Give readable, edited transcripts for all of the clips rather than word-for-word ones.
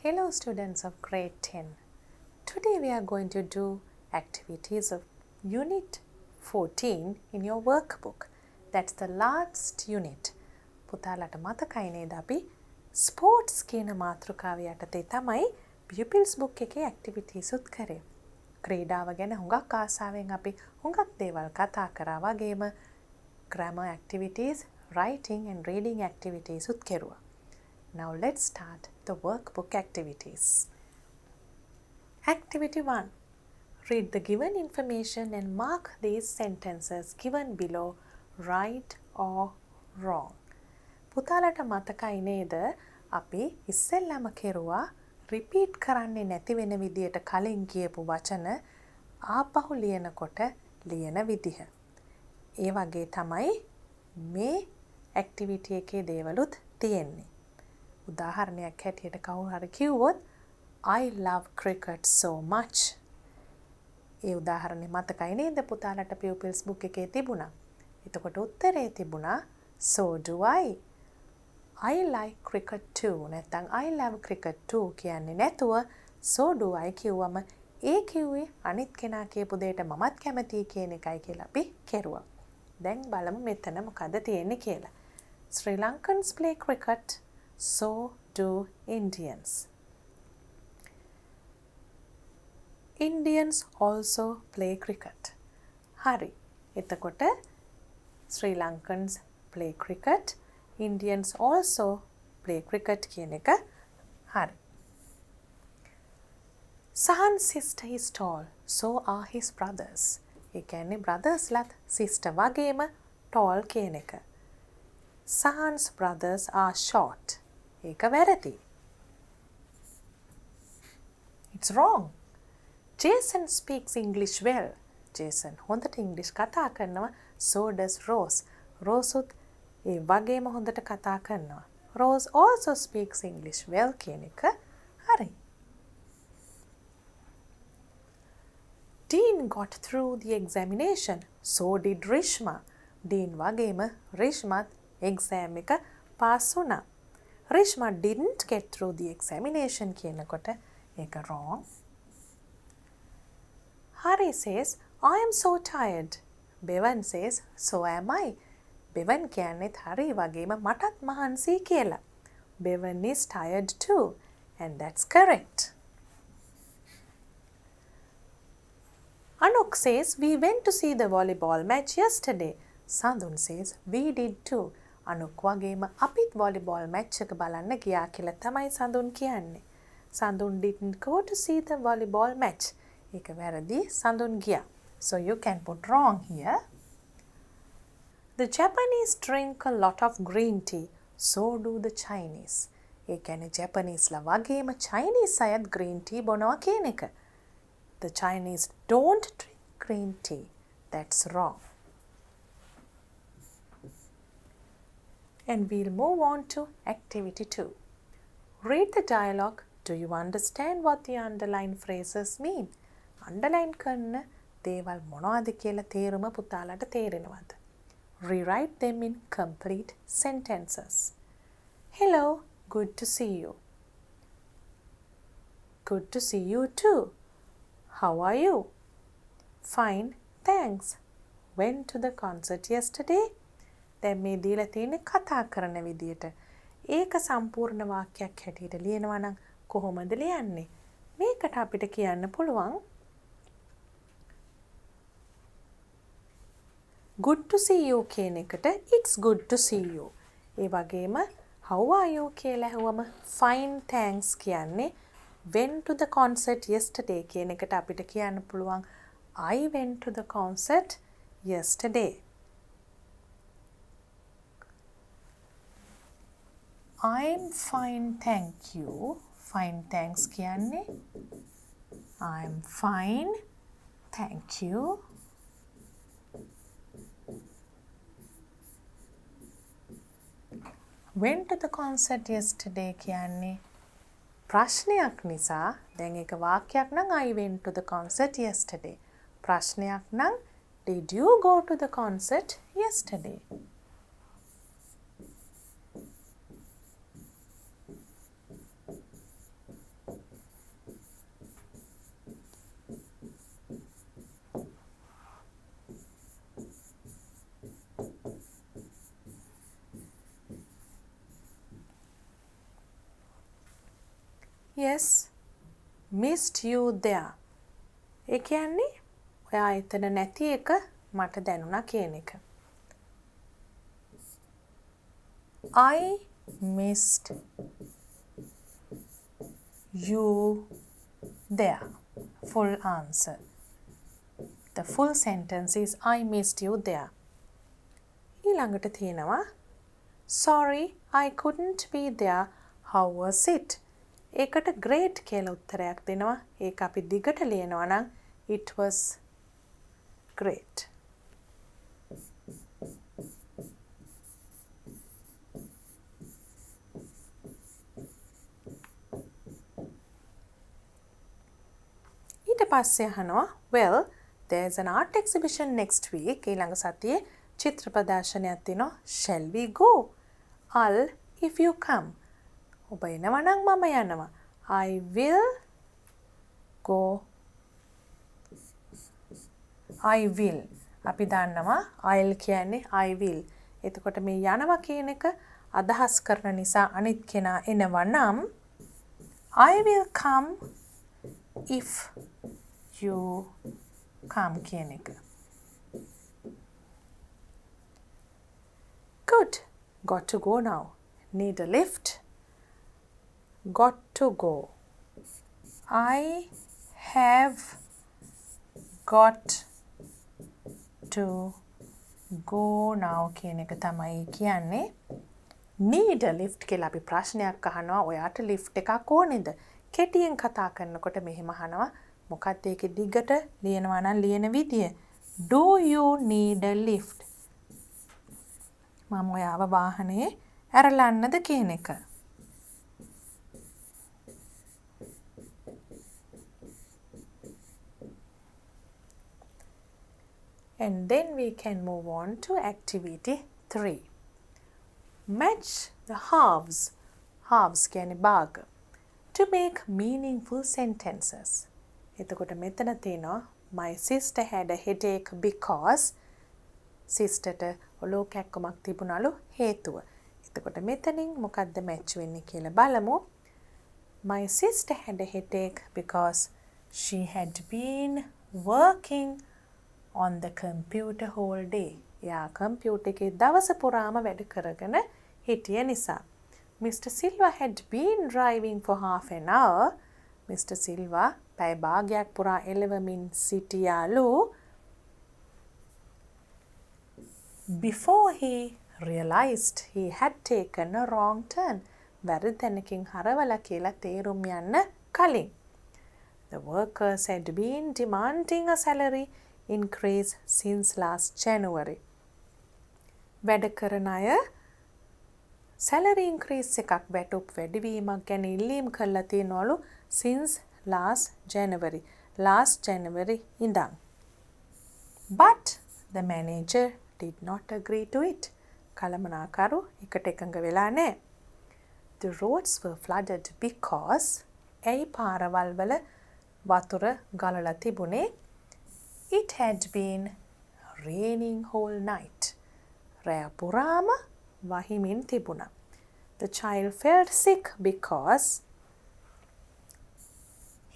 Hello students of grade 10. Today we are going to do activities of unit 14 in your workbook. That's the last unit. පුතාලට මතකයි නේද අපි sports කියන මාතෘකාව යටතේ තමයි Pupils book එකේ activities උත් කරේ. ක්‍රීඩාව ගැන හුඟක් ආසාවෙන් අපි හුඟක් දේවල් කතා කරා වගේම grammar activities, writing and reading activities උත් කෙරුවා. Now let's start the workbook activities. Activity 1. Read the given information and mark these sentences given below right or wrong. පුතාලට මතකයි නේද අපි ඉස්සෙල්ලාම කෙරුවා repeat කරන්නේ නැති වෙන විදියට කලින් කියපු වචන ආපහු ලියනකොට ලියන විදිහ. ඒ වගේ තමයි මේ activity එකේ දේවලුත් තියෙන්නේ. උදාහරණයක් හැටියට කවුරු හරි කිව්වොත් I love cricket so much. ඒ උදාහරණය මතකයි නේද පුතාලට Pupils book එකේ තිබුණා. එතකොට උත්තරේ තිබුණා so do I like cricket too. නැත්නම් I love cricket too කියන්නේ නැතුව so do I කිව්වම ඒ කිව්වේ අනිත් කෙනා කියපු දෙයට මමත් කැමතියි කියන එකයි කියලා අපි කෙරුවා. දැන් බලමු මෙතන මොකද තියෙන්නේ කියලා. Sri Lankans play cricket. So do Indians. Indians also play cricket. Hari. එතකොට Sri Lankans play cricket. Indians also play cricket කියන එක හරි. Sahan's sister is tall. So are his brothers. ඒ කියන්නේ brothers ලත් sister වගේම tall කියන එක. Sahan's brothers are short. ඒක වැරදි. It's wrong. Jason speaks English well. Jason හොඳට English කතා කරනවා. So does Rose. Rose උත් ඒ වගේම හොඳට කතා කරනවා. Rose also speaks English well කියන එක හරි. Dean got through the examination. So did Rishma. Dean වගේම Rishmat exam එක pass වුණා. Rishma didn't get through the examination කියනකොට ඒක wrong. Hari says, I am so tired. Bevan says, so am I. Bevan කියන්නේත් හරි වගේම මටත් මහන්සි කියලා. Bevan is tired too. And that's correct. Anuk says, we went to see the volleyball match yesterday. Sandun says, we did too. අනුක් වගේම අපිත් volleyball match එක බලන්න ගියා කියලා තමයි සඳුන් කියන්නේ. සඳුන් didn't go to see the volleyball match. ඒක වැරදි. සඳුන් ගියා. So you can put wrong here. The Japanese drink a lot of green tea. So do the Chinese. ඒ කියන්නේ Japanese ලා වගේම Chinese අයත් green tea බොනවා කියන එක. The Chinese don't drink green tea. That's wrong. And we'll move on to activity 2. Read the dialogue. Do you understand what the underlined phrases mean? Underline කරන දේවල් මොනවද කියලා තේරුම පුතාලට තේරෙනවද? Rewrite them in complete sentences. Hello, good to see you. Good to see you too. How are you? Fine, thanks. Went to the concert yesterday? දැන් මේ දීලා තියෙන කතා කරන විදියට ඒක සම්පූර්ණ වාක්‍යයක් හැටියට ලියනවා නම් කොහොමද ලියන්නේ? මේකට අපිට කියන්න පුළුවන් good to see you කියන එකට it's good to see you. ඒ වගේම how are you කියලා අහුවම fine thanks කියන්නේ went to the concert yesterday කියන එකට අපිට කියන්න පුළුවන් I went to the concert yesterday. I'm fine, thank you. Fine, thanks කියන්නේ I'm fine, thank you. Went to the concert yesterday කියන්නේ ප්‍රශ්නයක් නිසා දැන් ඒක වාක්‍යයක් නම් I went to the concert yesterday. ප්‍රශ්නයක් නම් did you go to the concert yesterday? Yes, missed you there. ඒ කියන්නේ ඔයා එතන නැති එක මට දැනුණා කියන එක. I missed you there. Full answer. The full sentence is I missed you there. ඊළඟට තියෙනවා Sorry, I couldn't be there. How was it? ඒකට great කියලා උත්තරයක් දෙනවා. ඒක අපි දිගට ලියනවා නම් it was great. ඊට පස්සේ අහනවා well, there's an art exhibition next week. ඊළඟ සතියේ චිත්‍ර ප්‍රදර්ශනයක් තියෙනවා. Shall we go? I'll if you come. ඔබ එනවා නම් මම යනවා. I will go. I will. අපි දන්නවා I'll කියන්නේ I will. එතකොට මේ යනවා කියන එක අදහස් කරන නිසා අනිත් කෙනා එනවා නම් I will come if you come කියන එක. Good. Got to go now. Need a lift. Got to go. I have got to go now කියන එක තමයි කියන්නේ. Need a lift කියලා අපි ප්‍රශ්නයක් අහනවා. ඔයාට lift එකක් ඕනේද? කෙටියෙන් කතා කරනකොට මෙහෙම අහනවා. මොකක්ද ඒකේ දිගට ලියනවා නම් ලියන විදිය. Do you need a lift? මම ඔයාව වාහනේ ඇරලන්නද කියන එක. And then we can move on to activity 3. Match the halves. Halves කියන්නේ භාග. To make meaningful sentences. එතකොට මෙතන තියෙනවා My sister had a headache because සිස්ටර්ට ඔලුව කැක්කමක් තිබුණලු හේතුව. එතකොට මෙතනින් මොකක්ද මැච් වෙන්නේ කියලා බලමු. My sister had a headache because she had been working on the computer whole day. යා කම්පියුටර් එකේ දවස පුරාම වැඩ කරගෙන හිටිය නිසා. Mr. Silva had been driving for half an hour. Mr. Silva පැය භාගයක් පුරා එළවමින් සිටියාලු. Before he realized he had taken a wrong turn. වැරදි තැනකින් හරවලා කියලා තේරුම් යන්න කලින්. The workers had been demanding a salary increase since last January. වැඩ කරන අය salary increase එකක් වැටුප් වැඩිවීමක් ගැන ඉල්ලීම් කරලා තියෙනවලු since last January. Last January ඉඳන්. But the manager did not agree to it. කළමනාකරු එකට එකඟ වෙලා නැහැ. The roads were flooded because ඇයි පාරවල් වල වතුර ගලලා තිබුණේ? It had been raining whole night. රෑ පුරාම වහිමින් තිබුණා. The child felt sick because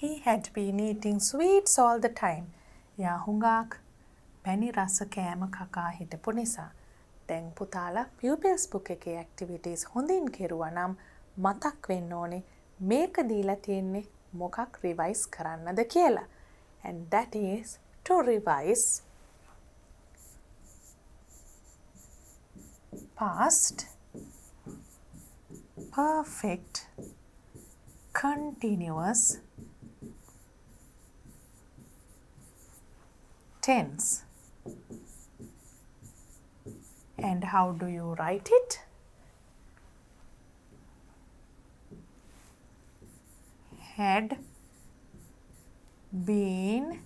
he had been eating sweets all the time. යා හුඟක් පැණි රස කෑම කකා හිටපු නිසා. දැන් පුතාලා Pupils book එකේ activities හොඳින් කෙරුවා නම් මතක් වෙන්න ඕනේ මේක දීලා තියෙන්නේ මොකක් රිවයිස් කරන්නද කියලා. And that is to revise past perfect continuous tense. And how do you write it? Had been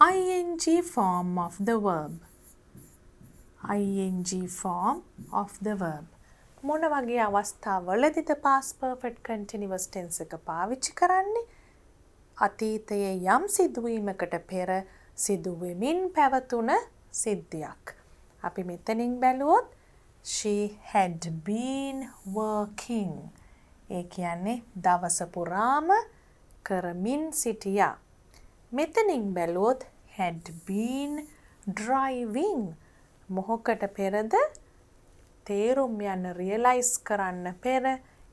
ing form of the verb. ing form of the verb. මොන වගේ අවස්ථාවලදීද past perfect continuous tense එක පාවිච්චි කරන්නේ? අතීතයේ යම් සිදුවීමකට පෙර සිදුවෙමින් පැවතුන සිද්ධියක්. අපි මෙතනින් බැලුවොත් she had been working. ඒ කියන්නේ දවස පුරාම කරමින් සිටියා. මෙතනින් බැලුවොත් had been driving මොහොකට පෙරද තේරුම් යන රියලයිස් කරන්න පෙර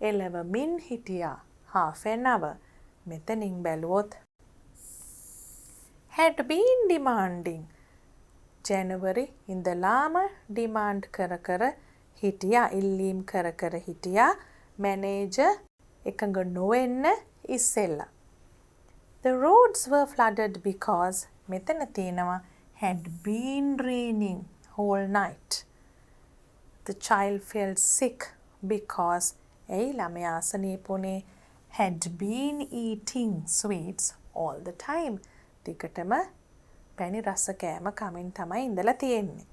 එළවමින් හිටියා. half an hour. මෙතනින් බැලුවොත් had been demanding January ඉඳලාම demand කර හිටියා. ඉල්ලීම් කර හිටියා. මැනේජර් එකඟ නොවෙන්න ඉස්සෙල්ලා. The roads were flooded because මෙතන තියෙනවා had been raining whole night. The child felt sick because ඇයි ළමයා අසනීපුනේ had been eating sweets all the time. දිගටම පැණි රස කෑම කමින් තමයි ඉඳලා තියෙන්නේ.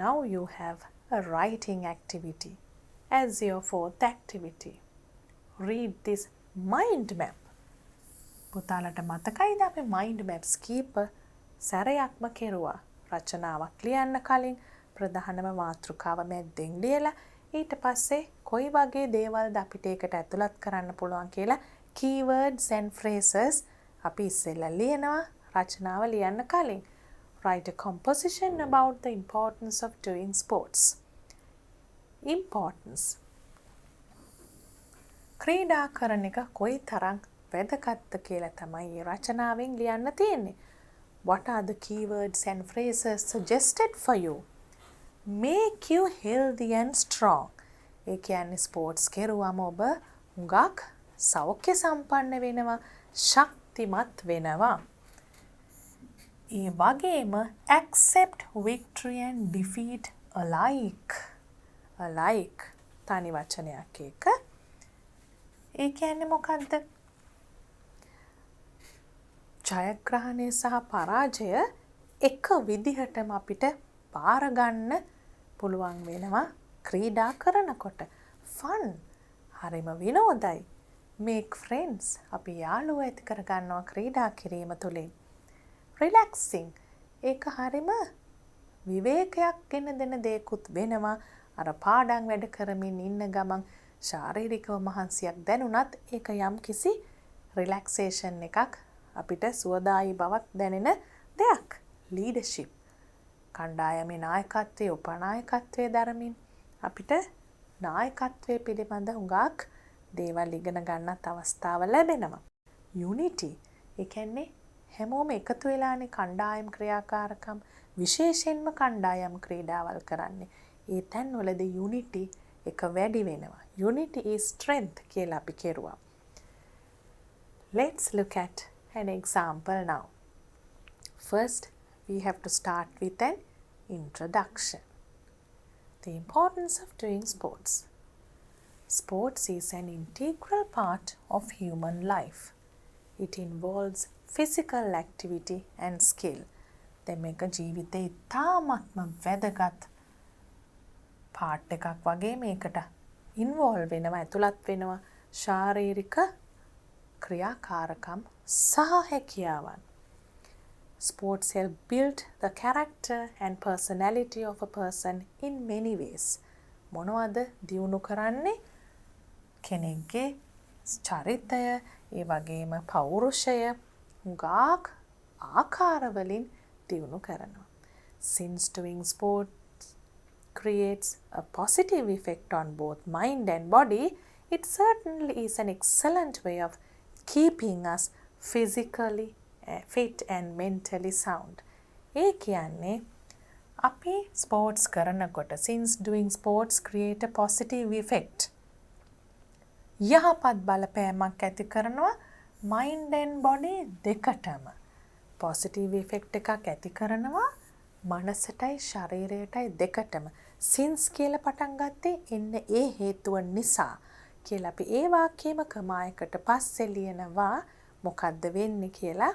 Now you have a writing activity as your fourth activity. Read this mind map. පුතාලට මතකයිද අපි mind maps කීප සැරයක්ම කෙරුවා. රචනාවක් ලියන්න කලින් ප්‍රධානම මාතෘකාව මැද්දෙන් ලියලා ඊට පස්සේ කොයි වගේ දේවල්ද අපිට ඒකට ඇතුළත් කරන්න පුළුවන් කියලා keywords and phrases අපි ඉස්සෙල්ලා ලියනවා රචනාව ලියන්න කලින්. Write a composition about the importance of doing sports. Importance. ක්‍රීඩා කරන එක කොයි තරම් වැදගත්ද කියලා තමයි මේ රචනාවෙන් ලියන්න තියෙන්නේ. What are the keywords and phrases suggested for you? Make you healthy and strong. ඒ කියන්නේ ස්පෝර්ට්ස් කෙරුවම ඔබ හුඟක් සෞඛ්‍ය සම්පන්න වෙනවා, ශක්තිමත් වෙනවා. ඒ වගේම accept victory and defeat alike. alike තනි වචනයක් එක. ඒ කියන්නේ මොකද්ද? ජයග්‍රහණය සහ පරාජය එක විදිහටම අපිට පාර ගන්න පුළුවන් වෙනවා ක්‍රීඩා කරනකොට. fun හරිම විනෝදයි. make friends අපි යාළුවෝ ඇති කර ගන්නවා ක්‍රීඩා කිරීම තුළින්. relaxing ඒක හරිම විවේකයක් ගෙන දෙන දෙයක්ුත් වෙනවා. අර පාඩම් වැඩ කරමින් ඉන්න ගමන් ශාරීරිකව මහන්සියක් දැනුණත් ඒක යම් කිසි රිලැක්සේෂන් එකක් අපිට සුවදායි බවක් දැනෙන දෙයක්. leadership කණ්ඩායමේ නායකත්වයේ උපනායකත්වයේ දරමින් අපිට නායකත්වයේ පිළිබඳ හුඟක් දේවල් ඉගෙන ගන්නත් අවස්ථාව ලැබෙනවා. unity ඒ කියන්නේ හැමෝම එකතු වෙලානේ කණ්ඩායම් ක්‍රියාකාරකම් විශේෂයෙන්ම කණ්ඩායම් ක්‍රීඩාවල් කරන්නේ. ඒ තැන්වලදී unity එක වැඩි වෙනවා. unity is strength කියලා අපි කෙරුවා. Let's look at an example now. First, we have to start with an introduction. The importance of doing sports. Sports is an integral part of human life. It involves physical activity and skill. දැන් මේක ජීවිතේ ඉතාමත්ම වැදගත් part එකක් වගේ මේකට involve වෙනවා, ඇතුළත් වෙනවා ශාරීරික ක්‍රියාකාරකම් සහ හැකියාවන්. Sports help build the character and personality of a person in many ways. මොනවද දියුණු කරන්නේ? කෙනෙක්ගේ චරිතය, ඒ වගේම පෞරුෂය හුඟක් ආකාරවලින් දියුණු කරනවා. Since doing sports creates a positive effect on both mind and body, it certainly is an excellent way of keeping us physically fit and mentally sound. ඒ කියන්නේ අපි ස්පෝර්ට්ස් කරනකොට since doing sports create a positive effect. යහපත් බලපෑමක් ඇති කරනවා mind and body දෙකටම. positive effect එකක් ඇති කරනවා මනසටයි ශරීරයටයි දෙකටම. since කියලා පටන් ගත්තේ එන්න ඒ හේතුව නිසා කියලා අපි ඒ වාක්‍යෙම කමායකට පස්සේ ලියනවා මොකද්ද වෙන්නේ කියලා.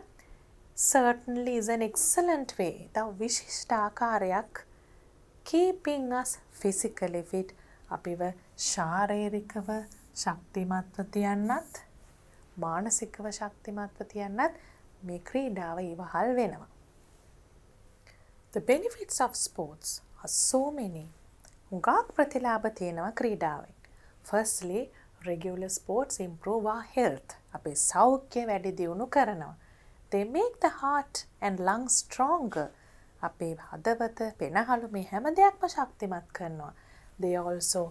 certainly is an excellent way. තව විශිෂ්ට ආකාරයක් keeping us physically fit. අපිව ශාරීරිකව ශක්තිමත්ව තියන්නත් මානසිකව ශක්තිමත්ව තියන්නත් මේ ක්‍රීඩාව ඉවහල් වෙනවා. The benefits of sports are so many. හුඟක් ප්‍රතිලාභ තියෙනවා ක්‍රීඩාවෙන්. Firstly, Regular sports improve our health. අපේ සෞඛ්‍ය වැඩි දියුණු කරනවා. They make the heart and lungs stronger. අපේ හදවත පෙනහළු මේ හැම දෙයක්ම ශක්තිමත් කරනවා. They also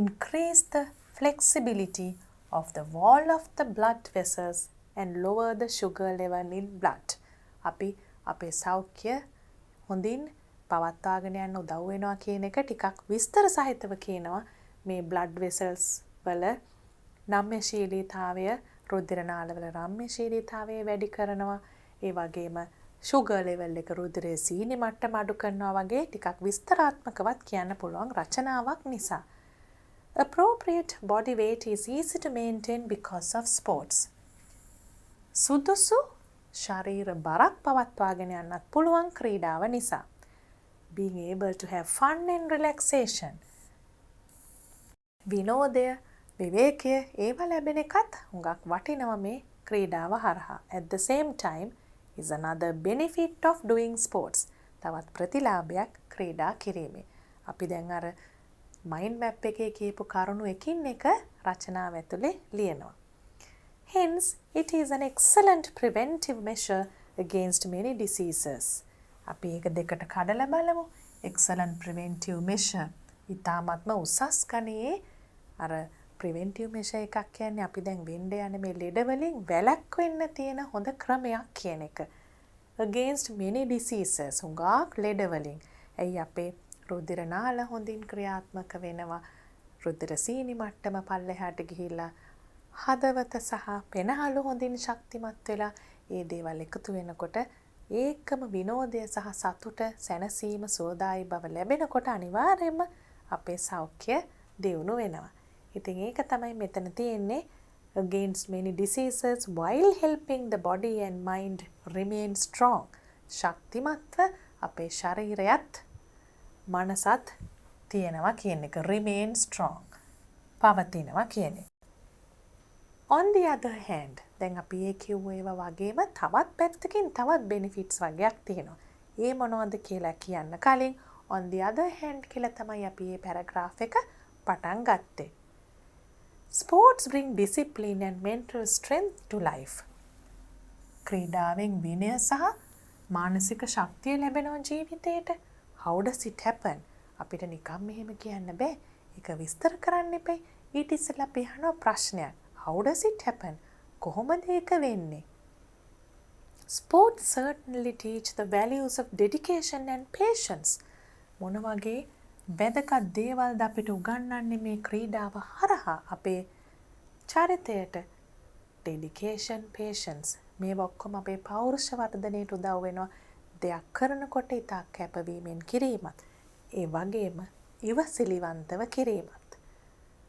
increase the flexibility of the wall of the blood vessels and lower the sugar level in blood. අපි අපේ සෞඛ්‍ය හොඳින් පවත්වාගෙන යන්න උදව් වෙනවා කියන එක ටිකක් විස්තර සහිතව කියනවා මේ blood vessels වල නම්‍යශීලීතාවය රුධිර නාලවල නම්‍යශීලීතාවය වැඩි කරනවා ඒ වගේම sugar level එක රුධිරයේ සීනි මට්ටම අඩු කරනවා වගේ ටිකක් විස්තරාත්මකවත් කියන්න පුළුවන් රචනාවක් නිසා appropriate body weight is easy to maintain because of sports සුදුසු ශරීර බරක් පවත්වාගෙන යන්නත් පුළුවන් ක්‍රීඩාව නිසා being able to have fun and relaxation විනෝදය විවේකය ඒව ලැබෙන එකත් හුඟක් වටිනවා මේ ක්‍රීඩාව හරහා at the same time is another benefit of doing sports තවත් ප්‍රතිලාභයක් ක්‍රීඩා කිරීමේ අපි දැන් අර mind map එකේ කියපු කරුණු එකින් එක රචනාව ඇතුලේ ලියනවා hence it is an excellent preventive measure against many diseases අපි ඒක දෙකට කඩලා බලමු excellent preventive measure ඊටාත්ම උසස් ගණයේ අර preventive measure එකක් කියන්නේ අපි දැන් වෙන්න යන මේ ලෙඩ වලින් වැළැක්වෙන්න තියෙන හොඳ ක්‍රමයක් කියන එක against many diseases හුඟක් ලෙඩ වලින් ඇයි අපේ රුධිර නාල හොඳින් ක්‍රියාත්මක වෙනවා රුධිර සීනි මට්ටම පල්ලෙහාට ගිහිල්ලා හදවත සහ පෙනහළු හොඳින් ශක්තිමත් වෙලා ඒ දේවල් එකතු වෙනකොට ඒකම විනෝදය සහ සතුට සැනසීම සෝදායි බව ලැබෙනකොට අනිවාර්යයෙන්ම අපේ සෞඛ්‍ය දියුණු වෙනවා. ඉතින් ඒක තමයි මෙතන තියෙන්නේ against many diseases while helping the body and mind remain strong. ශක්තිමත්ව අපේ ශරීරයත් මනසත් තියෙනවා කියන එක remain strong. පවතිනවා කියන්නේ. On the other hand දැන් අපි ඒ කිව්ව ඒවා වගේම තවත් පැත්තකින් තවත් benefits වගේක් තියෙනවා. ඒ මොනවද කියලා කියන්න කලින් on the other hand කියලා තමයි අපි මේ paragraph එක පටන් ගත්තේ. Sports bring discipline and mental strength to life. ක්‍රීඩාවෙන් විනය සහ මානසික ශක්තිය ලැබෙනවා ජීවිතේට. How does it happen? අපිට නිකම් මෙහෙම කියන්න බෑ. ඒක විස්තර කරන්න එපයි. ඊට ඉස්සෙල්ලා අපි අහන ප්‍රශ්නයක්. How does it happen? කොහොමද ඒක වෙන්නේ? Sports certainly teach the values of dedication and patience. මොන වගේ වැදගත් දේවල්ද අපිට උගන්වන්නේ මේ ක්‍රීඩාව හරහා අපේ චරිතයට dedication patience මේ ඔක්කොම අපේ පෞරුෂ වර්ධනයට උදව් වෙනවා දෙයක් කරනකොට ඉතා කැපවීමෙන් කිරීමත් ඒ වගේම ඉවසිලිවන්තව කිරීමත්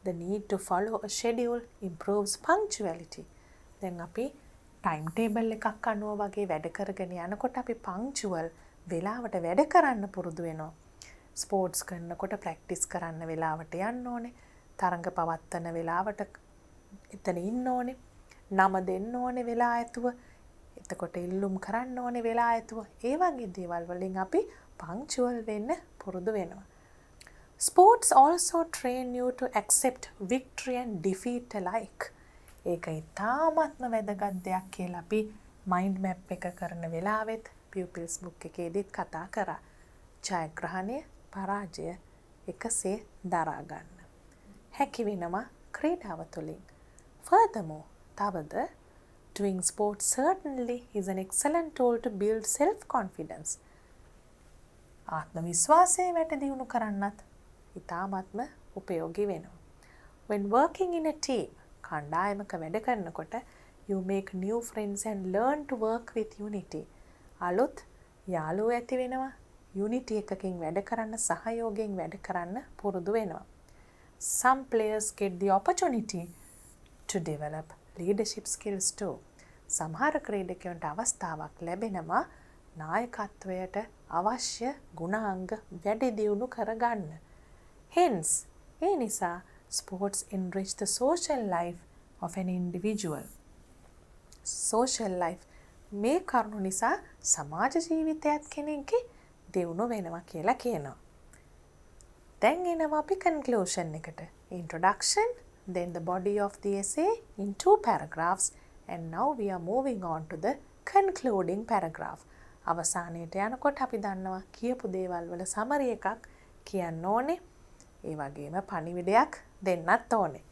the need to follow a schedule improves punctuality. දැන් අපි time table එකක් අනුව වගේ වැඩ කරගෙන යනකොට අපි punctual වෙලාවට වැඩ කරන්න පුරුදු වෙනවා. ස්පෝර්ට්ස් කරනකොට ප්‍රැක්ටිස් කරන්න වෙලාවට යන්න ඕනේ. තරඟ පවත්වන වෙලාවට එතන ඉන්න ඕනේ. නම දෙන්න ඕනේ වෙලා ඇතුව. එතකොට ඉල්ලුම් කරන්න ඕනේ වෙලා ඇතුව. ඒ වගේ දේවල් වලින් අපි punctual වෙන්න පුරුදු වෙනවා. Sports also train you to accept victory and defeat alike. ඒක ඉතාමත්ම වැදගත් දෙයක් කියලා අපි mind map එක කරන වෙලාවෙත් Pupils book එකේදීත් කතා කරා. ජයග්‍රහණය පරාජය එකසේ දරා ගන්න. හැකි වෙනවා ක්‍රීඩාව තුළින්. Furthermore, තවද doing sports certainly is an excellent tool to build self-confidence. ආත්ම විශ්වාසය වැඩි දියුණු කරන්නත් ඉතාමත්ම උපයෝගී වෙනවා. When working in a team, කණ්ඩායමක වැඩ කරනකොට you make new friends and learn to work with unity. අලුත් යාළුවෝ ඇති වෙනවා. unity එකකින් වැඩ කරන්න සහයෝගයෙන් වැඩ කරන්න පුරුදු වෙනවා. Some players get the opportunity to develop leadership skills too. සමහර ක්‍රීඩකයන්ට අවස්ථාවක් ලැබෙනවා නායකත්වයට අවශ්‍ය ගුණාංග වැඩි දියුණු කරගන්න. Hence, ඒ නිසා sports enrich the social life of an individual. Social life මේ කරුණු නිසා සමාජ ජීවිතයත් කෙනෙක්ගේ දියුණු වෙනවා කියලා කියනවා. දැන් එනවා අපි conclusion එකට. Introduction, then the body of the essay in 2 paragraphs, and now we are moving on to the concluding paragraph. අවසානයට යනකොට අපි දන්නවා කියපු දේවල් වල සමරි එකක් කියන්න ඕනේ. ඒ වගේම පණිවිඩයක් දෙන්නත් ඕනේ.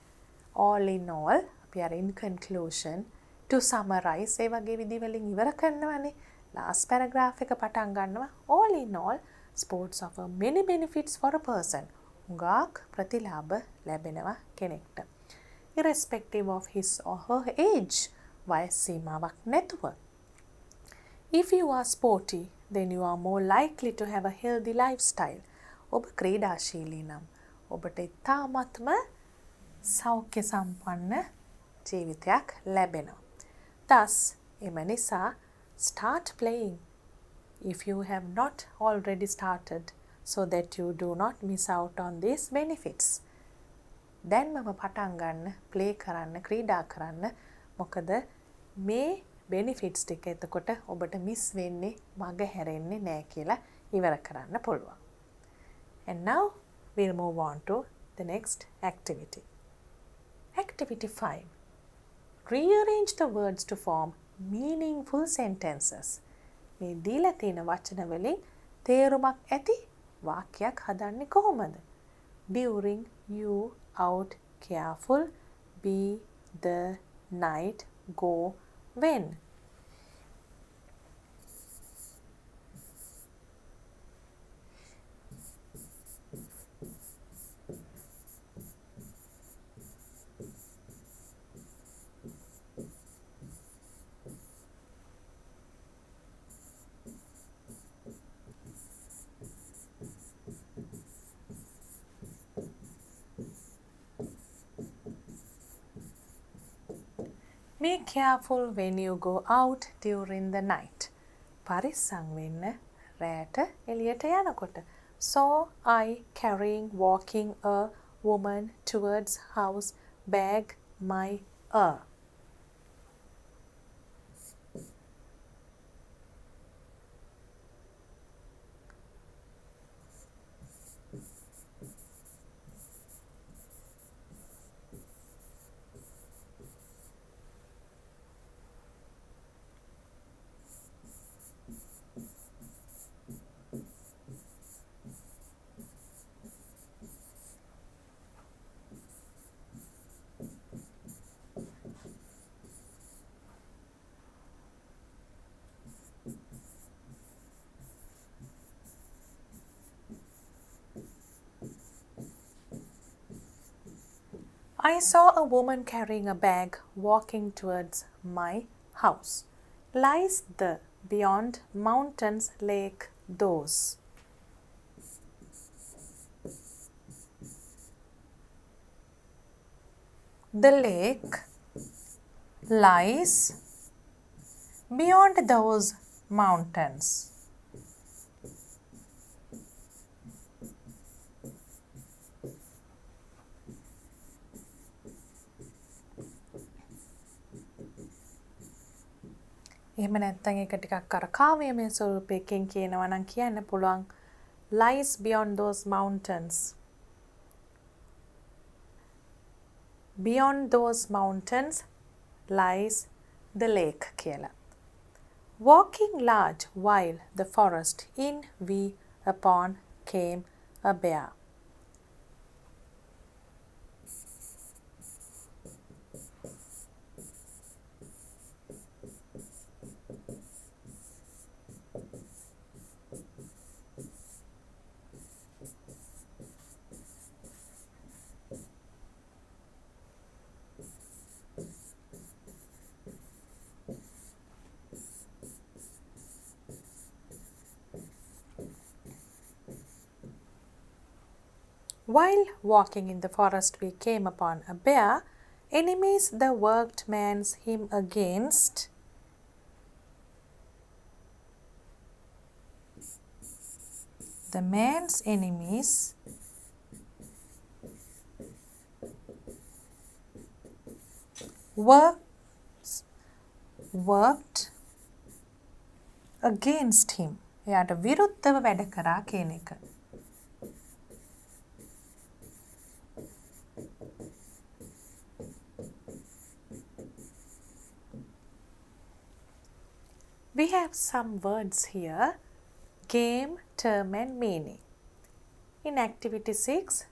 All in all, අපි අර in conclusion, to summarize ඒ වගේ විදි වලින් ඉවර කරනවානේ. last paragraph එක පටන් ගන්නවා. All in all, sports offer many benefits for a person. හුඟක් ප්‍රතිලාභ ලැබෙනවා කෙනෙක්ට. Irrespective of his or her age, වයස් සීමාවක් නැතුව. If you are sporty, then you are more likely to have a healthy lifestyle. ඔබ ක්‍රීඩාශීලී නම් ඔබට ඉතාමත්ම සෞඛ්‍ය සම්පන්න ජීවිතයක් ලැබෙනවා. Thus, එම නිසා start playing if you have not already started, so that you do not miss out on these benefits. දැන්මම පටන් ගන්න, ප්ලේ කරන්න, ක්‍රීඩා කරන්න. මොකද මේ benefits ටික එතකොට ඔබට මිස් වෙන්නේ, මග හැරෙන්නේ නැහැ කියලා ඉවර කරන්න පුළුවන්. And now we'll move on to the next activity. Activity 5. Rearrange the words to form meaningful sentences. මේ දීලා තියෙන වචන වලින් තේරුමක් ඇති වාක්‍යයක් හදන්නේ කොහොමද? During, you, out, careful, be, the, night, go, when. Be careful when you go out during the night. පරිස්සම් වෙන්න රැට එළියට යනකොට. Saw I carrying walking a woman towards house, bag my a. I saw a woman carrying a bag walking towards my house. Lies the beyond mountains lake those. The lake lies beyond those mountains. එහෙම නැත්නම් ඒක ටිකක් අර කාව්‍යමය ස්වරූපයකින් කියනවා නම් කියන්න පුළුවන් lies beyond those mountains. Beyond those mountains lies the lake කියලා. Walking large while the forest in we upon came a bear. While walking in the forest we came upon a bear. Enemies the workman's him against. The man's enemies worked against him. එයාට විරුද්ධව වැඩ කරා කියන එක. We have some words here, game, term and meaning. In activity 6,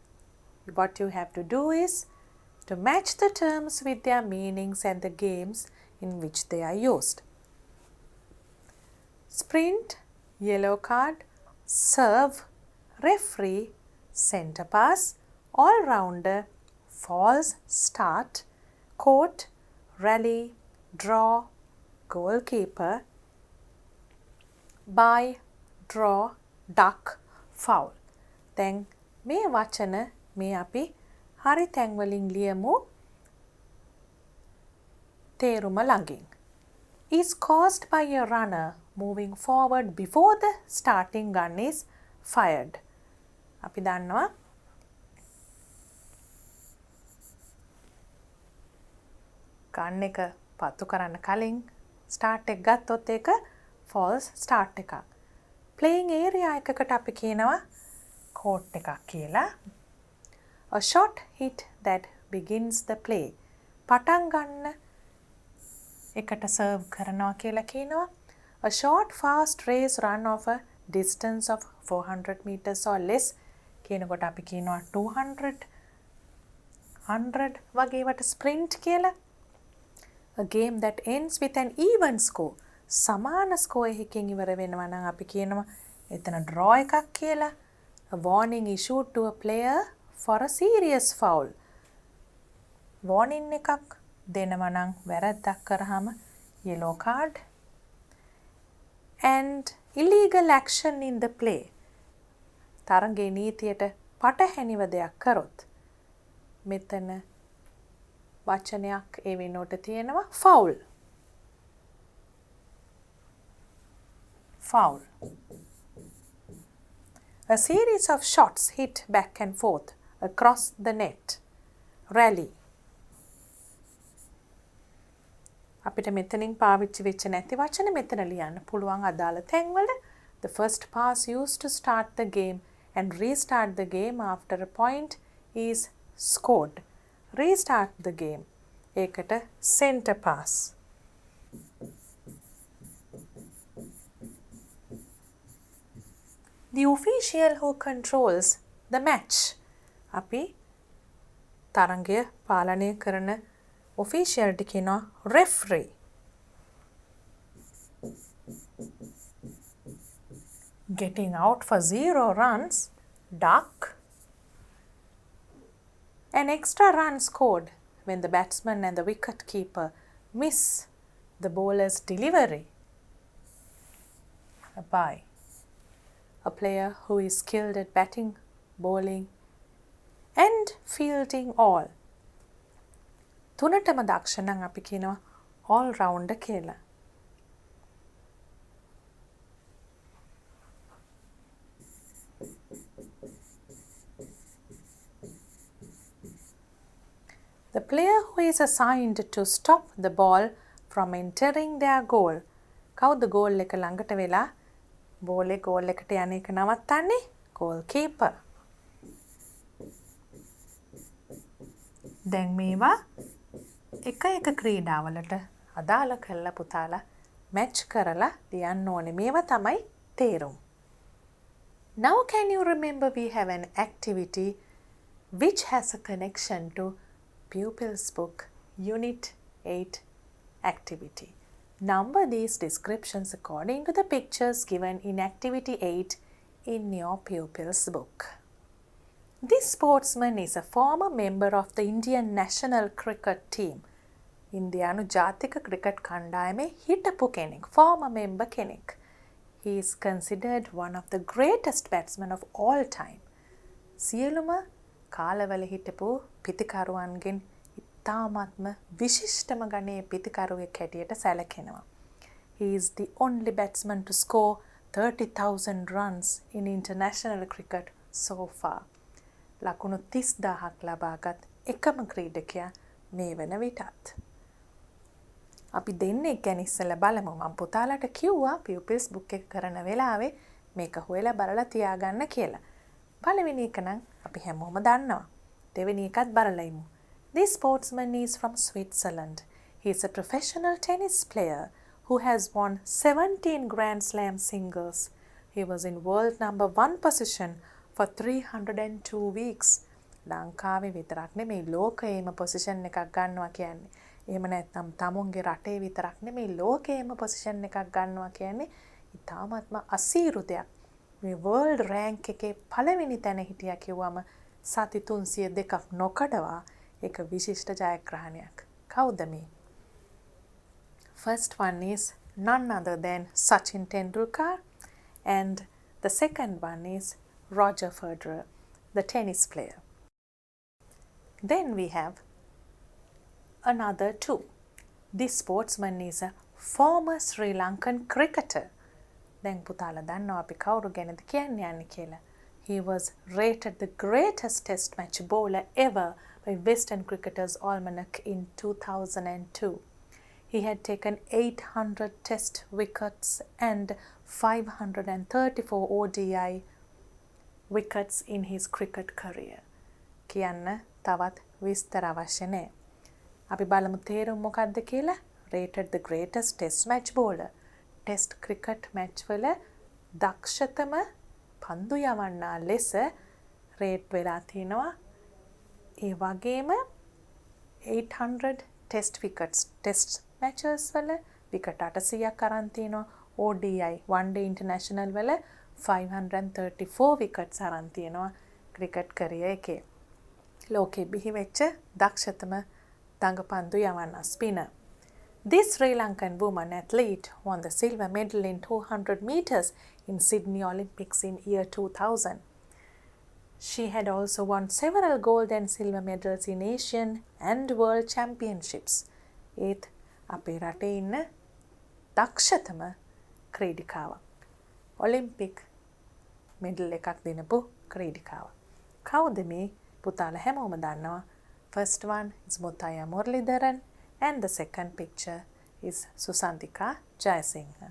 what you have to do is to match the terms with their meanings and the games in which they are used. Sprint, yellow card, serve, referee, centre pass, all-rounder, false start, court, rally, draw, goalkeeper, buy, draw, duck, foul. දැන් මේ වචන මේ අපි හරි තැන් වලින් ලියමු තේරුම ළඟින්. Is caused by a runner moving forward before the starting gun is fired. අපි දන්නවා ගන් එක පත්තු කරන්න කලින් ස්ටාර්ට් එක ගත්තොත් ඒක false start එකක්. playing area එකකට අපි කියනවා court එකක් කියලා. A short hit that begins the play. පටන් ගන්න එකට serve කරනවා කියලා කියනවා. A short fast race run of a distance of 400 meters or less කියනකොට අපි කියනවා 200 100 වගේවට sprint කියලා. A game that ends with an even score. සමාන score එකකින් ඉවර වෙනවා නම් අපි කියනවා එතන draw එකක් කියලා. A warning issued to a player for a serious foul. Warning එකක් දෙනවා නම් වැරද්දක් කරාම yellow card. And illegal action in the play. තරගයේ නීතියට පටහැනිව දෙයක් කරොත් මෙතන වචනයක් ඒ වෙනුවට තියෙනවා foul. Foul. A series of shots hit back and forth across the net. Rally. අපිට මෙතනින් පාවිච්චි වෙච්ච නැති වචන මෙතන ලියන්න පුළුවන් අදාළ තැන්වල. The first pass used to start the game and restart the game after a point is scored. Restart the game. ඒකට center pass. The official who controls the match. අපි තරගය පාලනය කරන official ට කියනවා referee. Getting out for 0 runs, duck. An extra run scored when the batsman and the wicket keeper miss the bowler's delivery. A bye. A player who is skilled at batting, bowling and fielding all. තුනටම දක්ෂ නම් අපි කියනවා all rounder කියලා. The player who is assigned to stop the ball from entering their goal. කවුද goal එක ළඟට වෙලා බෝලේ goal එකට යන එක නවත්තන්නේ? goalkeeper. දැන් මේවා එක එක ක්‍රීඩාවලට අදාළ කරලා පුතාලා match කරලා ලියන්න ඕනේ. මේවා තමයි තේරුම්. Now can you remember we have an activity which has a connection to Pupil's book Unit 8 activity. Number these descriptions according to the pictures given in activity 8 in your Pupil's book. This sportsman is a former member of the Indian national cricket team. ඉන්දියානු ජාතික cricket කණ්ඩායමේ හිටපු කෙනෙක්, former member කෙනෙක්. He is considered one of the greatest batsmen of all time. සියලුම කාලවල හිටපු පිතිකරුවන්ගෙන් ඉතාමත්ම විශිෂ්ටම ගණයේ පිතිකරුවෙක් හැටියට සැලකෙනවා. He is the only batsman to score 30,000 runs in international cricket so far. ලකුණු 30,000ක් ලබාගත් එකම ක්‍රීඩකයා මේ වන විටත්. අපි දෙන්නෙක් ගැන ඉස්සෙල්ලා බලමු. මම පුතාලට කිව්වා Pupil's book එක කරන වෙලාවේ මේක හොයලා බලලා තියාගන්න කියලා. පළවෙනි එක නම් අපි හැමෝම දන්නවා. දෙවෙනි එකත් බලලා ඉමු. This sportsman is from Switzerland. He is a professional tennis player who has won 17 Grand Slam singles. He was in world number 1 position for 302 weeks. ලංකාවේ විතරක් නෙමෙයි ලෝකයේම පොසිෂන් එකක් ගන්නවා කියන්නේ. එහෙම නැත්නම් තමුන්ගේ රටේ විතරක් නෙමෙයි ලෝකයේම පොසිෂන් එකක් ගන්නවා කියන්නේ ඉතාමත්ම අසීරු දෙයක්. මේ වර්ල්ඩ් රෑන්ක් එකේ පළවෙනි තැන හිටියා කිව්වම සති 302ක් නොකඩවා ඒක විශිෂ්ට ජයග්‍රහණයක්. කවුද මේ? First one is none other than Sachin Tendulkar, and the second one is Roger Federer, the tennis player. Then we have another two. This sportsman is a former Sri Lankan cricketer. දැන් පුතාලා දන්නවා අපි කවුරු ගැනද කියන්න යන්නේ කියලා. He was rated the greatest test match bowler ever by Western Cricketers Almanac in 2002. He had taken 800 test wickets and 534 ODI wickets in his cricket career. කියන්න තවත් විස්තර අවශ්‍ය නැහැ. අපි බලමු තේරුම මොකක්ද කියලා. Rated the greatest test match bowler. Test cricket match වල දක්ෂතම පන්දු යවන්නා ලෙස රේට් වෙලා තිනවා. ඒ වගේම 800 ටෙස්ට් විකට්ස් ටෙස්ට් මැචස් වල විකට් 800ක් අරන් තිනවා. ODI one day international වල 534 විකට්ස් අරන් තිනවා ක්‍රිකට් කරියර් එකේ. ලෝකෙ බිහි වෙච්ච දක්ෂතම දඟපන්දු යවන්නා ස්පිනර්. This Sri Lankan woman athlete won the silver medal in 200 meters in Sydney Olympics in year 2000. She had also won several gold and silver medals in Asian and World Championships. ඒත් අපේ රටේ ඉන්න දක්ෂතම ක්‍රීඩිකාවක්. Olympic medal එකක් දෙනපු ක්‍රීඩිකාවක්. කවුද මේ? පුතාලා හැමෝම දන්නවා. First one is Mutaya Muralidharan. And the second picture is Susantika Jayasinghe.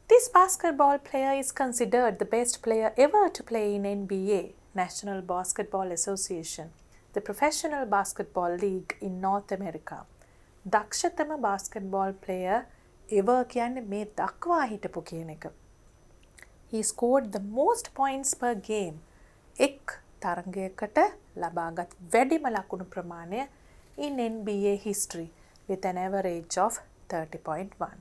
This basketball player is considered the best player ever to play in NBA, National Basketball Association, the professional basketball league in North America. දක්ෂතම basketball player ever කියන්නේ මේ දක්වා හිටපු කියන එක. He scored the most points per game. එක් තරගයකට ලබාගත් වැඩිම ලකුණු ප්‍රමාණය in NBA history with an average of 30.1.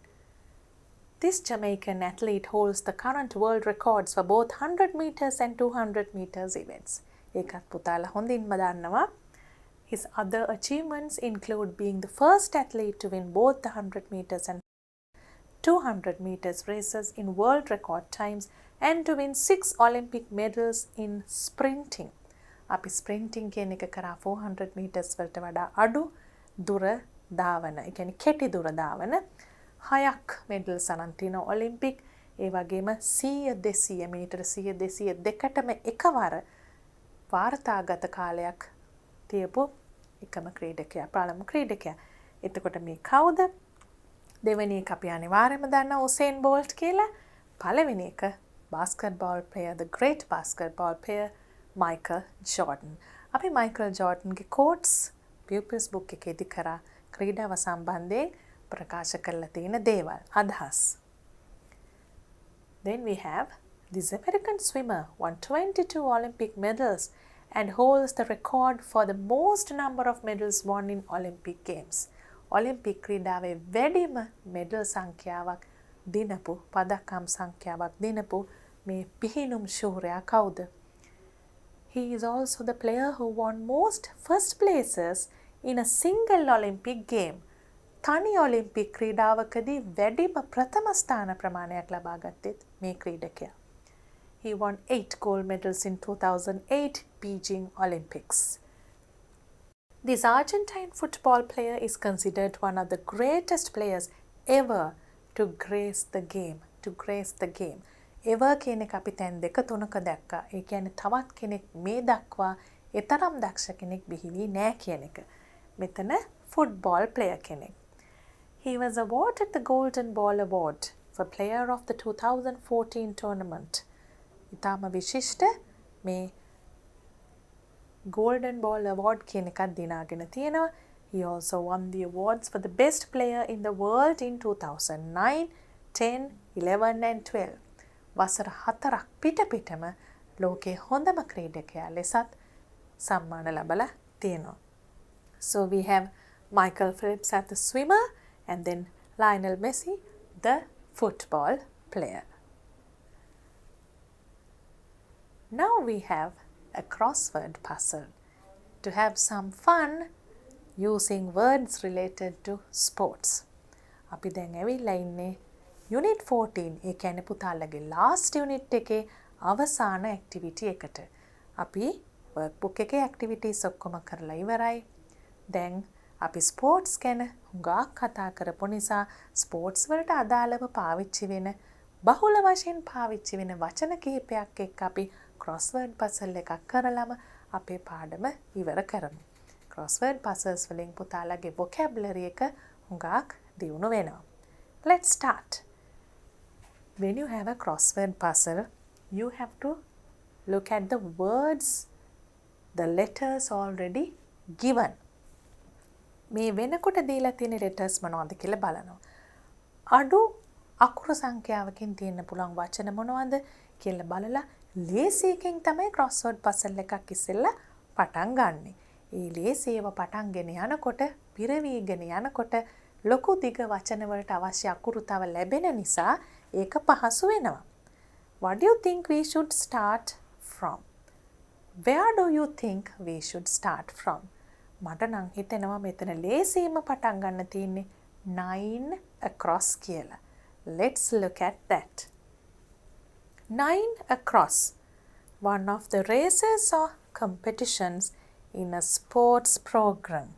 This Jamaican athlete holds the current world records for both 100 meters and 200 meters events. ඒකත් පුතාලා හොඳින්ම දන්නවා. His other achievements include being the first athlete to win both the 100 meters and 200 meters races in world record times and to win 6 Olympic medals in sprinting. අපි ස්ප්‍රින්ටිං කියන එක කරා 400 meters වලට වඩා අඩු දුර ධාවන. ඒ කියන්නේ කෙටි දුර ධාවන 6ක් මෙඩල්ස් අරන් තිනවා ඔලිම්පික්. ඒ වගේම 100 200 මීටර 100 200 දෙකටම එකවර වාර්තාගත කාලයක් තියපු එකම ක්‍රීඩකයා පළමු ක්‍රීඩකයා. එතකොට මේ කවුද? දෙවෙනි එක අපි අනිවාර්යයෙන්ම දන්නා උසේන් බෝල්ට් කියලා. පළවෙනි එක basketball player, the great basketball player Michael Jordan. අපි Michael Jordanගේ quotes Pupils book එකේදී කරා ක්‍රීඩාව සම්බන්ධයෙන් ප්‍රකාශ කරලා තියෙන දේවල් අදහස්. Then we have this American swimmer won 22 Olympic medals and holds the record for the most number of medals won in Olympic Games. Olympic ක්‍රීඩාවේ වැඩිම medal සංඛ්‍යාවක් දිනපු පදක්කම් සංඛ්‍යාවක් දිනපු මේ පිහිනුම් ශූරයා කවුද? He is also the player who won most first places in a single Olympic game. තනි Olympic ක්‍රීඩාවකදී වැඩිම ප්‍රථම ස්ථාන ප්‍රමාණයක් ලබා ගත්තෙත් මේ ක්‍රීඩකයා. He won 8 gold medals in 2008 Beijing Olympics. This Argentine football player is considered one of the greatest players ever to grace the game. ever කියන එක අපි තැන් දෙක තුනක දැක්කා. ඒ කියන්නේ තවත් කෙනෙක් මේ දක්වා ඒ තරම් දක්ෂ කෙනෙක් බිහි වී නැහැ කියන එක. මෙතන football player කෙනෙක්. He was awarded the Golden Ball Award for Player of the 2014 tournament. ඉතාම විශිෂ්ට මේ Golden Ball Award කියන එකක් දිනාගෙන තියෙනවා. He also won the awards for the best player in the world in 2009, 10, 11 and 12. වසර 4ක් පිටම ලෝකයේ හොඳම ක්‍රීඩකයා ලෙසත් සම්මාන ලැබලා තියෙනවා. So we have Michael Phelps as the swimmer and then Lionel Messi, the football player. Now we have a crossword puzzle to have some fun using words related to sports. අපි දැන් ඇවිල්ලා ඉන්නේ Unit 14 ඒ කියන්නේ පුතාලගේ last unit එකේ අවසාන activity එකට. අපි workbook එකේ activities ඔක්කොම කරලා ඉවරයි. දැන් අපි sports ගැන හුඟක් කතා කරපු නිසා sports වලට අදාළව පාවිච්චි වෙන බහුල වශයෙන් පාවිච්චි වෙන වචන කිහිපයක් එක්ක අපි crossword puzzle එකක් කරලම අපේ පාඩම ඉවර කරමු. crossword puzzles වලින් පුතාලගේ vocabulary එක හුඟක් දියුණු වෙනවා. Let's start. When you have a crossword puzzle, you have to look at the words, the letters already given. මේ වෙනකොට දීලා තියෙන letters මොනවද කියලා බලනවා. අඩු අකුරු සංඛ්‍යාවකින් තියෙන්න පුළුවන් වචන මොනවද කියලා බලලා ලේසියකින් තමයි crossword puzzle එකක් ඉස්සෙල්ලා පටන් ගන්නෙ. ඒ ලේසියව පටන්ගෙන යනකොට පිරවීගෙන යනකොට ලොකු දිග වචන වලට අවශ්‍ය අකුරු තව ලැබෙන නිසා ඒක පහසු වෙනවා. What do you think we should start from? Where do you think we should start from? මට නම් හිතෙනවා මෙතන ලේසියෙන්ම පටන් ගන්න තියෙන්නේ 9 across කියලා. Let's look at that. 9 across. One of the races or competitions in a sports program.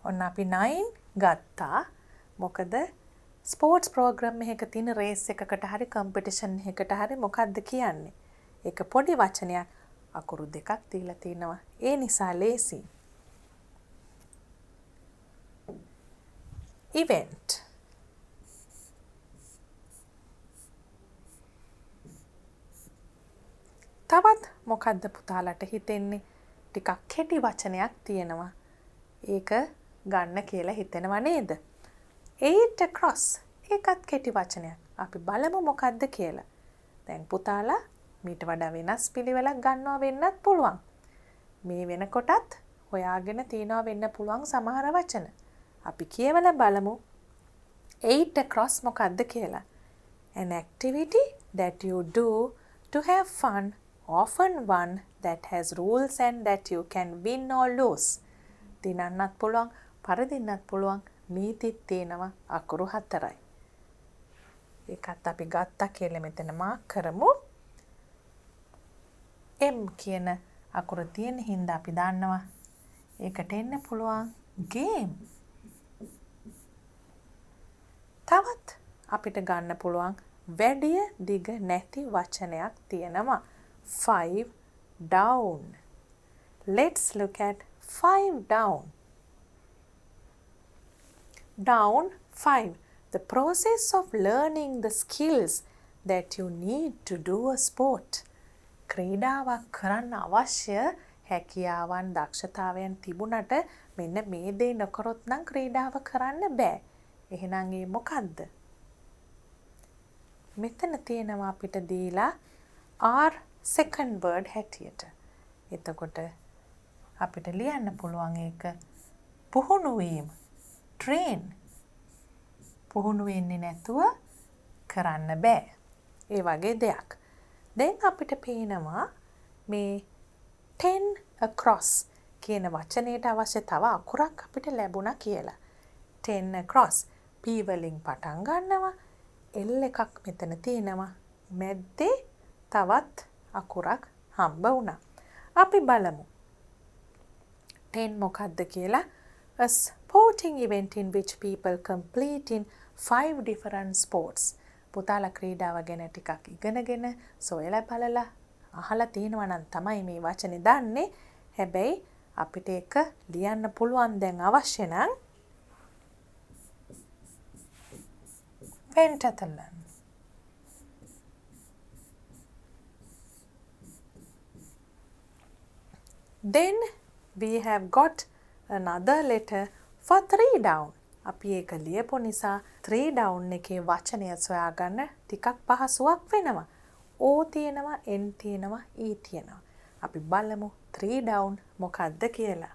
ඔන්න අපි 9 ගත්තා. මොකද ස්පෝර්ට්ස් ප්‍රෝග්‍රෑම් එකක තියෙන රේස් එකකට හරි කම්පිටිෂන් එකකට හරි මොකක්ද කියන්නේ? ඒක පොඩි වචනයක් අකුරු දෙකක් දීලා තිනවා. ඒ නිසා ලේසි. Event. තවත් මොකද්ද පුතාලට හිතෙන්නේ? ටිකක් කෙටි වචනයක් තියෙනවා. ඒක ගන්න කියලා හිතෙනව නේද? 8 across. ඒකත් කෙටි වචනයක්. අපි බලමු මොකද්ද කියලා. දැන් පුතාලා මීට වඩා වෙනස් පිළිවෙලක් ගන්නවා වෙන්නත් පුළුවන්. මේ වෙනකොටත් හොයාගෙන තියනවා වෙන්න පුළුවන් සමහර වචන. අපි කියවලා බලමු 8 across මොකද්ද කියලා. An activity that you do to have fun, often one that has rules and that you can win or lose. දිනන්නත් පුළුවන්, පරදින්නත් පුළුවන්, නීතිත් තියෙනවා අකුරු 4යි. ඒකත් අපි ගත්තා කියලා මෙතන මාක් කරමු. M කියන අකුර තියෙන හින්දා අපි දන්නවා ඒකට එන්න පුළුවන් game. තවත් අපිට ගන්න පුළුවන් වැඩි දිග නැති වචනයක් තියෙනවා 5 down. Let's look at 5 down. Down 5. The process of learning the skills that you need to do a sport. ක්‍රීඩාවක් කරන්න අවශ්‍ය හැකියාවන් දක්ෂතාවයන් තිබුණට මෙන්න මේ දේ නොකරොත් නම් ක්‍රීඩාව කරන්න බෑ. එහෙනම් ඒ මොකද්ද? මෙතන තියෙනවා අපිට දීලා R second word හැටියට. එතකොට අපිට ලියන්න පුළුවන් ඒක පුහුණු වීම. train. පුහුණු වෙන්නේ නැතුව කරන්න බෑ. ඒ වගේ දෙයක්. දැන් අපිට පේනවා මේ 10 across කියන වචනයට අවශ්‍ය තව අකුරක් අපිට ලැබුණා කියලා. 10 across P වලින් පටන් ගන්නවා. L එකක් මෙතන තියෙනවා. මැද්දේ තවත් අකුරක් හම්බ වුණා. අපි බලමු 10 මොකක්ද කියලා. A sporting event in which people compete in 5 different sports. පුතාලා ක්‍රීඩාව ගැන ටිකක් ඉගෙනගෙන සොයලා බලලා අහලා තියෙනවා නම් තමයි මේ වචනේ දන්නේ. හැබැයි අපිට ඒක ලියන්න පුළුවන් දැන් අවශ්‍ය නම් pentathlon. Then we have got another letter for 3 down. අපි ඒක ලියපු නිසා 3 down එකේ වචනය සොයාගන්න ටිකක් පහසුවක් වෙනවා. O තියෙනවා, N තියෙනවා, E තියෙනවා. අපි බලමු 3 down මොකක්ද කියලා.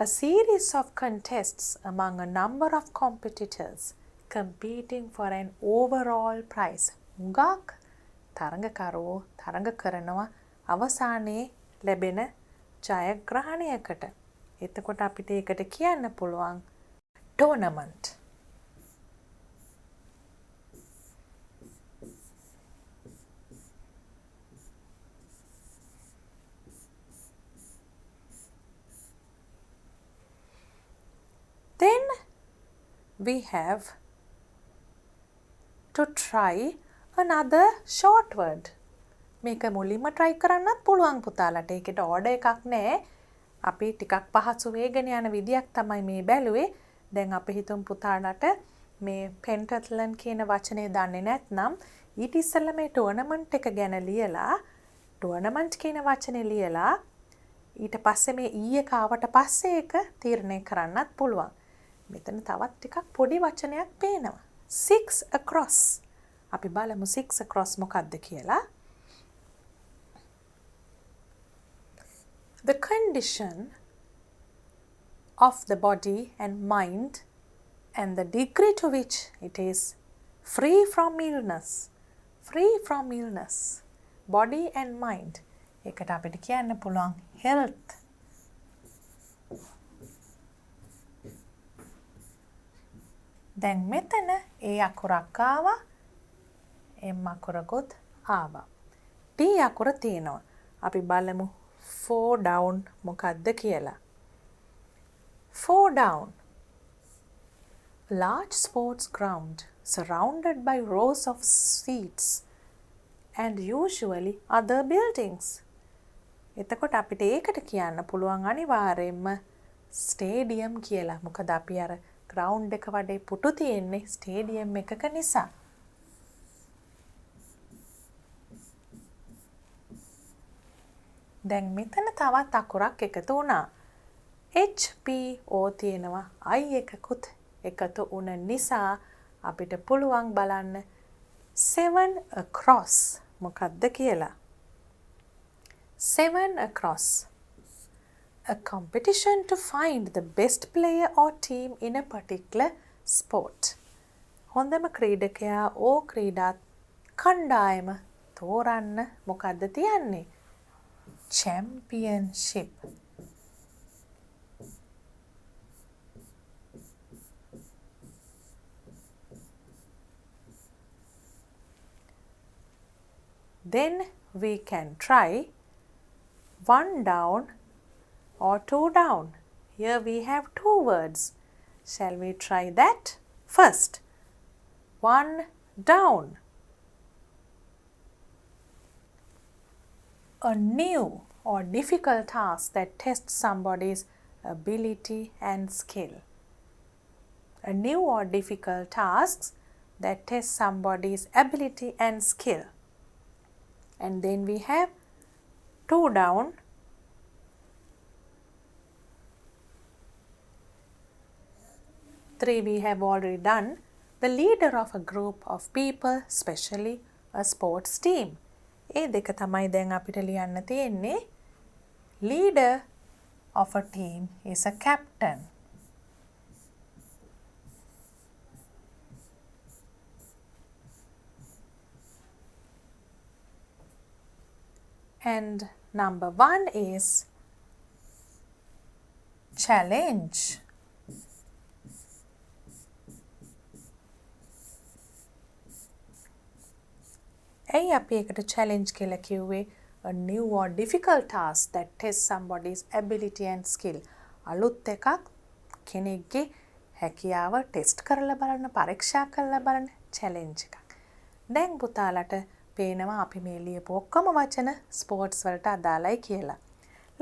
A series of contests among a number of competitors competing for an overall prize. හුඟක් තරඟකරුවෝ තරඟ කරනවා අවසානයේ ලැබෙන ජයග්‍රහණයකට. එතකොට අපිට ඒකට කියන්න පුළුවන් tournament. Then we have to try another short word. මේක මුලින්ම try කරන්නත් පුළුවන් පුතාලට. ඒකට order එකක් නැහැ. අපි ටිකක් පහසු වේගන යන විදියක් තමයි මේ බැලුවේ. දැන් අපි හිතමු පුතාලට මේ pentathlon කියන වචනේ දන්නේ නැත්නම් ඊට ඉස්සෙල්ලා මේ tournament එක ගැන ලියලා tournament කියන වචනේ ලියලා ඊට පස්සේ මේ e එක ආවට පස්සේ ඒක තීරණය කරන්නත් පුළුවන්. මෙතන තවත් ටිකක් පොඩි වචනයක් පේනවා. 6 across. අපි බලමු 6 across මොකක්ද කියලා. The condition of the body and mind and the degree to which it is free from illness. Free from illness. Body and mind. ඒකට අපිට කියන්න පුළුවන් health. දැන් මෙතන A අකුරක් ආවා. M අකුරකුත් ආවා. T අකුර තියෙනවා. අපි බලමු 4 down මොකක්ද කියලා. 4 down. Large sports ground surrounded by rows of seats and usually other buildings. එතකොට අපිට ඒකට කියන්න පුළුවන් අනිවාර්යයෙන්ම ස්ටේඩියම් කියලා. මොකද අපි අර ග්‍රවුන්ඩ් එක වඩේ පුටු තියෙන්නේ ස්ටේඩියම් එකක නිසා. දැන් මෙතන තවත් අකුරක් එකතු වුණා. H P O තියෙනවා. I එකකුත් එකතු වුණ නිසා අපිට පුළුවන් බලන්න 7 across මොකක්ද කියලා. 7 across. A competition to find the best player or team in a particular sport. හොඳම ක්‍රීඩකයා ඕ ක්‍රීඩා කණ්ඩායම තෝරන්න මොකක්ද තියන්නේ? Championship. Then we can try 1 down or 2 down. Here we have 2 words. Shall we try that? First, 1 down. A new or difficult task that tests somebody's ability and skill. A new or difficult task that tests somebody's ability and skill. And then we have 2 down. Three we have already done. The leader of a group of people, especially a sports team. ඒ දෙක තමයි දැන් අපිට ලියන්න තියෙන්නේ. Leader of a team is a captain. And number 1 is challenge. ඇයි අපි එකට challenge කියලා කිව්වේ? A new or difficult task that tests somebody's ability and skill. අලුත් එකක් කෙනෙක්ගේ හැකියාව ටෙස්ට් කරලා බලන්න, පරීක්ෂා කරලා බලන්න challenge එකක්. දැන් පුතාලට පේනවා අපි මේ ලියපු ඔක්කොම වචන ස්පෝර්ට්ස් වලට අදාළයි කියලා.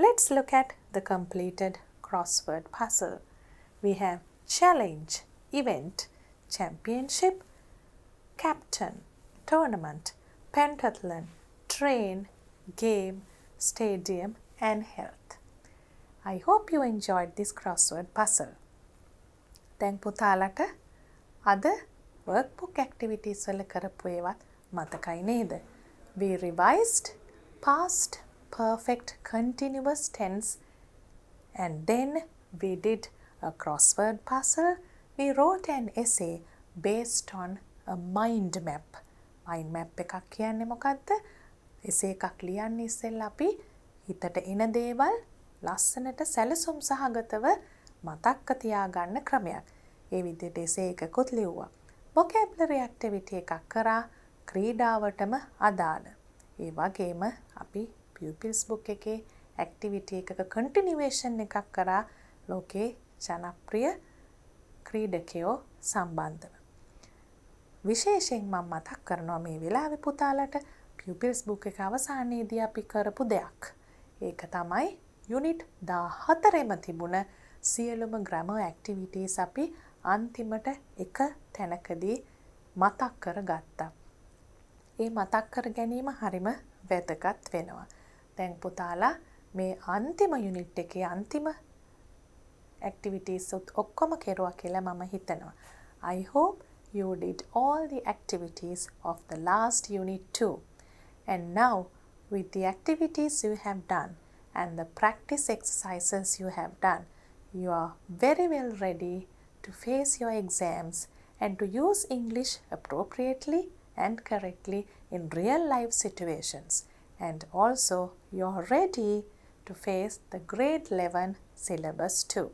Let's look at the completed crossword puzzle. We have challenge, event, championship, captain, tournament, pentathlon, train, game, stadium and health. I hope you enjoyed this crossword puzzle. දැන් පුතාලට අද workbook activities වල කරපු ඒවත් මතකයි නේද? We revised past perfect continuous tense and then we did a crossword puzzle. We wrote an essay based on a mind map. Mind map එකක් කියන්නේ මොකද්ද? essay එකක් ලියන්න ඉස්සෙල්ලා අපි හිතට එන දේවල් ලස්සනට සැලසුම් සහගතව මතක්ක තියාගන්න ක්‍රමයක්. ඒ විදිහට essay එකකුත් ලිව්වා. vocabulary activity එකක් කරා ක්‍රීඩාවටම අදාළ. ඒ වගේම අපි pupils book එකේ activity එකක continuation එකක් කරා ලෝකේ ජනප්‍රිය ක්‍රීඩකයෝ සම්බන්ධව. විශේෂයෙන් මම මතක් කරනවා මේ වෙලාවේ පුතාලට pupils book එක අවසානයේදී අපි කරපු දෙයක්. ඒක තමයි unit 14ෙම තිබුණ සියලුම grammar activities අපි අන්තිමට එක තැනකදී මතක් කරගත්තා. ඒ මතක් කර ගැනීම හරිම වැදගත් වෙනවා. දැන් පුතාලා මේ අන්තිම unit එකේ අන්තිම activities ඔක්කොම කෙරුවා කියලා මම හිතනවා. I hope you did all the activities of the last unit too. And now with the activities you have done and the practice exercises you have done, you are very well ready to face your exams and to use English appropriately and correctly in real life situations. And also you are ready to face the grade 11 syllabus too.